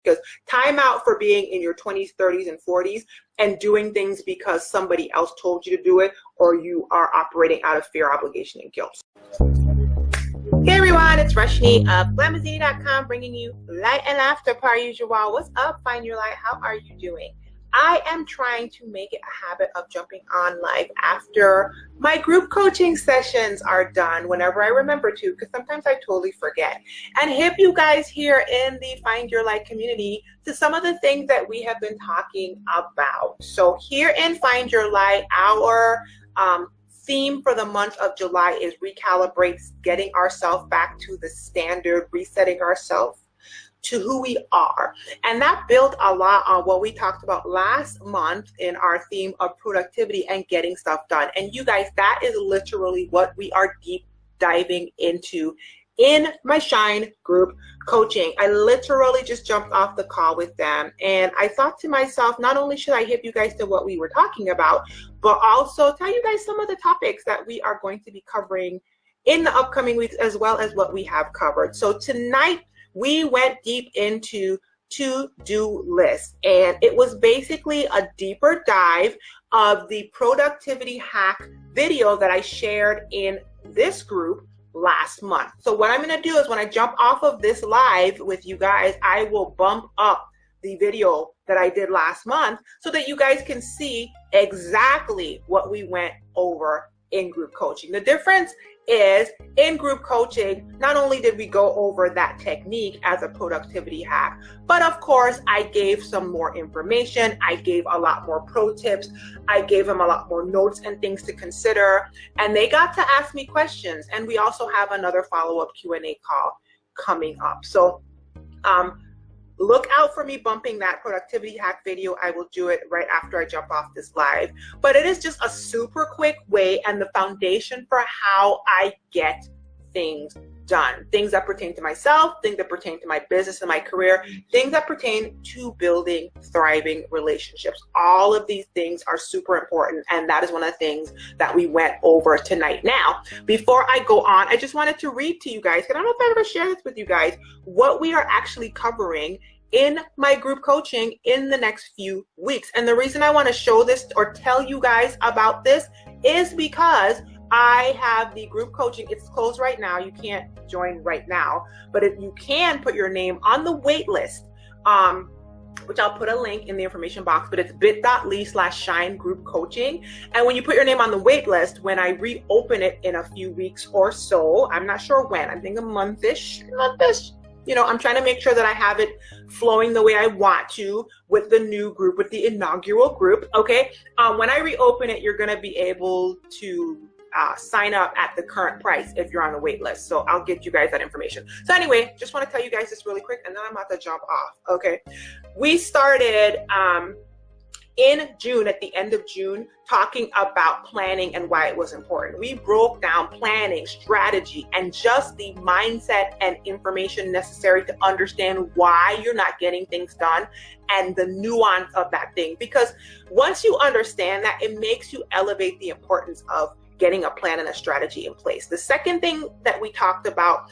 Because time out for being in your 20s, 30s, and 40s and doing things because somebody else told you to do it, or you are operating out of fear, obligation, and guilt. Hey everyone, it's Rashni of Glamazini.com bringing you light and laughter per usual. What's up, Find Your Light? How are you doing? I am trying to make it a habit of jumping on live after my group coaching sessions are done, whenever I remember to, because sometimes I totally forget. And hip you guys here in the Find Your Light community to some of the things that we have been talking about. So here in Find Your Light, our theme for the month of July is recalibrate, getting ourselves back to the standard, resetting ourselves to who we are. And that built a lot on what we talked about last month in our theme of productivity and getting stuff done. And you guys, that is literally what we are deep diving into in my Shine group coaching. I literally just jumped off the call with them, and I thought to myself, not only should I hip you guys to what we were talking about, but also tell you guys some of the topics that we are going to be covering in the upcoming weeks, as well as what we have covered. So tonight, we went deep into to-do lists, and it was basically a deeper dive of the productivity hack video that I shared in this group last month. So what I'm going to do is when I jump off of this live with you guys, I will bump up the video that I did last month so that you guys can see exactly what we went over in group coaching. The difference is in group coaching, not only did we go over that technique as a productivity hack, but of course I gave some more information. I gave a lot more pro tips. I gave them a lot more notes and things to consider, and they got to ask me questions. And we also have another follow-up Q&A call coming up. So look out for me bumping that productivity hack video. I will do it right after I jump off this live. But it is just a super quick way and the foundation for how I get things done. Things that pertain to myself, things that pertain to my business and my career, things that pertain to building thriving relationships. All of these things are super important, and that is one of the things that we went over tonight. Now, before I go on, I just wanted to read to you guys, because I don't know if I ever shared this with you guys, what we are actually covering in my group coaching in the next few weeks. And the reason I want to show this or tell you guys about this is because I have the group coaching. It's closed right now. You can't join right now, but if you can put your name on the wait list, which I'll put a link in the information box, but it's bit.ly/shine group coaching. And when you put your name on the wait list, when I reopen it in a few weeks or so, I'm not sure when, I think a monthish, you know, I'm trying to make sure that I have it flowing the way I want to with the new group, with the inaugural group, okay? When I reopen it, you're gonna be able to sign up at the current price if you're on the wait list. So I'll get you guys that information. So anyway, just wanna tell you guys this really quick, and then I'm about to jump off, okay? We started in June, at the end of June, talking about planning and why it was important. We broke down planning, strategy, and just the mindset and information necessary to understand why you're not getting things done and the nuance of that thing. Because once you understand that, it makes you elevate the importance of getting a plan and a strategy in place. The second thing that we talked about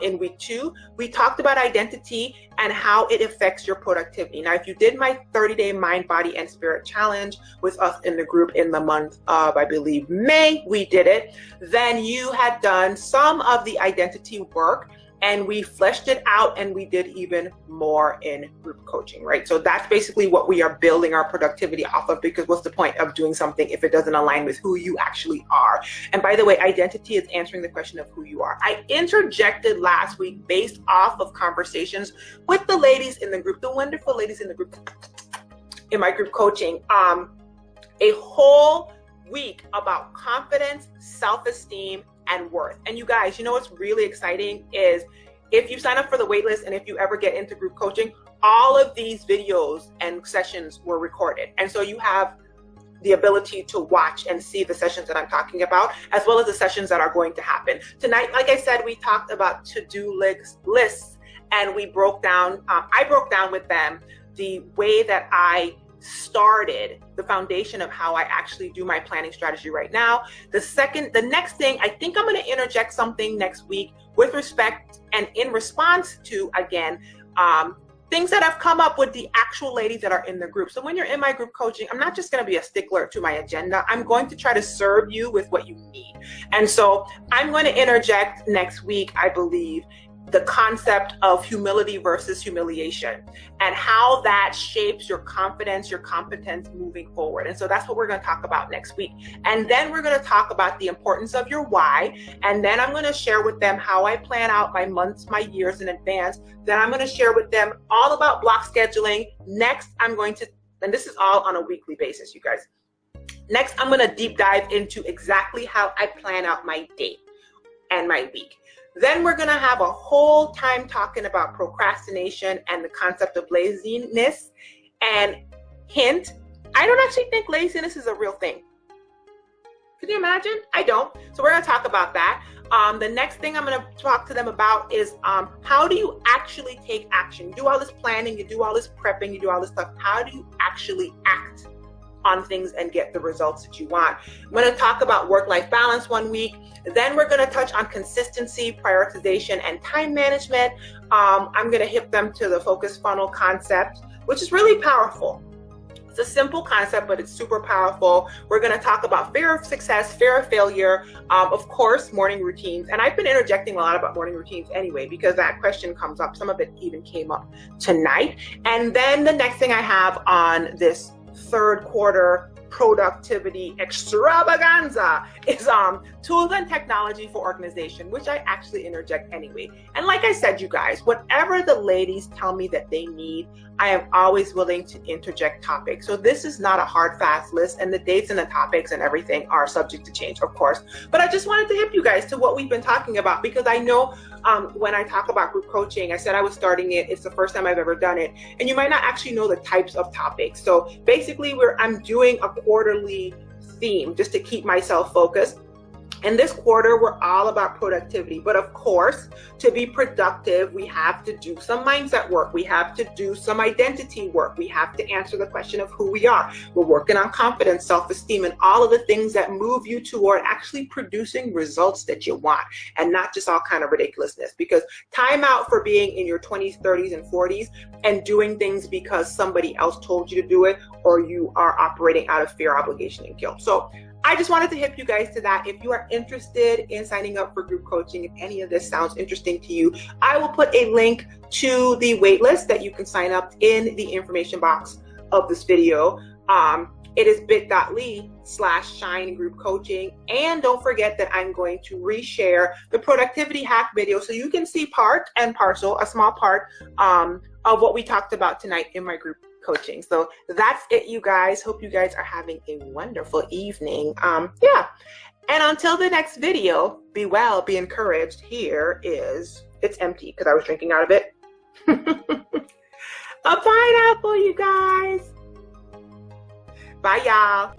in week 2, we talked about identity and how it affects your productivity. Now, if you did my 30-day mind, body, and spirit challenge with us in the group in the month of, I believe, May, we did it, then you had done some of the identity work, and we fleshed it out, and we did even more in group coaching, right? So that's basically what we are building our productivity off of, because what's the point of doing something if it doesn't align with who you actually are? And by the way, identity is answering the question of who you are. I interjected last week based off of conversations with the ladies in the group, the wonderful ladies in the group, in my group coaching, a whole week about confidence, self-esteem, and worth. And you guys, you know what's really exciting is if you sign up for the waitlist and if you ever get into group coaching, all of these videos and sessions were recorded. And so you have the ability to watch and see the sessions that I'm talking about, as well as the sessions that are going to happen. Tonight, like I said, we talked about to-do lists, and we broke down, I broke down with them the way that I started, the foundation of how I actually do my planning strategy right now. The next thing, I think I'm going to interject something next week with respect and in response to, again, things that have come up with the actual ladies that are in the group. So when you're in my group coaching, I'm not just going to be a stickler to my agenda. I'm going to try to serve you with what you need. And so I'm going to interject next week, I believe, the concept of humility versus humiliation and how that shapes your confidence, your competence moving forward. And so that's what we're going to talk about next week. And then we're going to talk about the importance of your why. And then I'm going to share with them how I plan out my months, my years in advance. Then I'm going to share with them all about block scheduling. Next, I'm going to, and this is all on a weekly basis, you guys. Next, I'm going to deep dive into exactly how I plan out my day and my week. Then we're going to have a whole time talking about procrastination and the concept of laziness. And hint, I don't actually think laziness is a real thing. Can you imagine? I don't. So we're going to talk about that. The next thing I'm going to talk to them about is how do you actually take action? You do all this planning, you do all this prepping, you do all this stuff. How do you actually act on things and get the results that you want? I'm going to talk about work-life balance one week. Then we're going to touch on consistency, prioritization, and time management. I'm going to hit them to the focus funnel concept, which is really powerful. It's a simple concept, but it's super powerful. We're going to talk about fear of success, fear of failure, of course, morning routines. And I've been interjecting a lot about morning routines anyway, because that question comes up. Some of it even came up tonight. And then the next thing I have on this third quarter productivity extravaganza is tools and technology for organization, which I actually interject anyway. And like I said, you guys, whatever the ladies tell me that they need, I am always willing to interject topics. So this is not a hard, fast list, and the dates and the topics and everything are subject to change, of course. But I just wanted to hip you guys to what we've been talking about, because I know when I talk about group coaching, I said I was starting it. It's the first time I've ever done it. And you might not actually know the types of topics. So basically I'm doing a quarterly theme just to keep myself focused. And this quarter, we're all about productivity. But of course, to be productive, we have to do some mindset work. We have to do some identity work. We have to answer the question of who we are. We're working on confidence, self-esteem, and all of the things that move you toward actually producing results that you want, and not just all kind of ridiculousness. Because time out for being in your 20s, 30s, and 40s and doing things because somebody else told you to do it, or you are operating out of fear, obligation, and guilt. So I just wanted to hip you guys to that. If you are interested in signing up for group coaching, if any of this sounds interesting to you, I will put a link to the waitlist that you can sign up in the information box of this video. It is bit.ly/shine group coaching. And don't forget that I'm going to reshare the productivity hack video so you can see part and parcel, a small part of what we talked about tonight in my group coaching. So that's it, you guys. Hope you guys are having a wonderful evening. Yeah. And until the next video, be well, be encouraged. Here is, it's empty because I was drinking out of it. A pineapple, you guys. Bye, y'all.